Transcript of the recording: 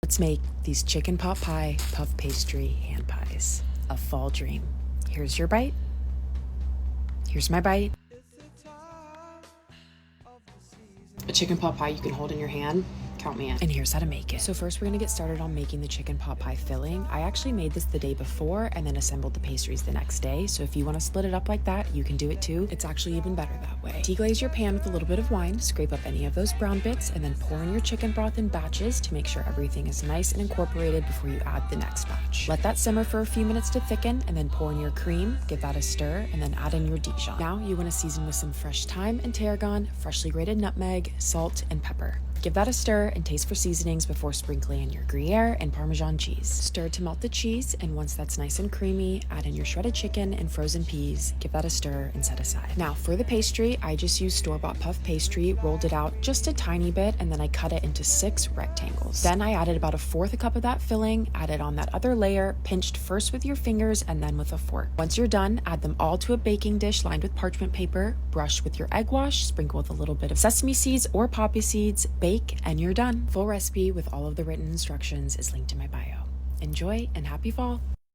Let's make these chicken pot pie puff pastry hand pies. A fall dream. Here's your bite. Here's my bite. A chicken pot pie you can hold in your hand. Count me in. And here's how to make it. So first we're gonna get started on making the chicken pot pie filling. I actually made this the day before and then assembled the pastries the next day. So if you wanna split it up like that, you can do it too. It's actually even better that way. Deglaze your pan with a little bit of wine, scrape up any of those brown bits, and then pour in your chicken broth in batches to make sure everything is nice and incorporated before you add the next batch. Let that simmer for a few minutes to thicken, and then pour in your cream, give that a stir, and then add in your Dijon. Now you wanna season with some fresh thyme and tarragon, freshly grated nutmeg, salt, and pepper. Give that a stir and taste for seasonings before sprinkling in your Gruyere and Parmesan cheese. Stir to melt the cheese, and once that's nice and creamy, add in your shredded chicken and frozen peas, give that a stir, and set aside. Now for the pastry, I just used store-bought puff pastry, rolled it out just a tiny bit, and then I cut it into 6 rectangles. Then I added about 1/4 cup of that filling, added on that other layer, pinched first with your fingers and then with a fork. Once you're done, add them all to a baking dish lined with parchment paper, brush with your egg wash, sprinkle with a little bit of sesame seeds or poppy seeds, bake, and you're done. Full recipe with all of the written instructions is linked in my bio. Enjoy and happy fall!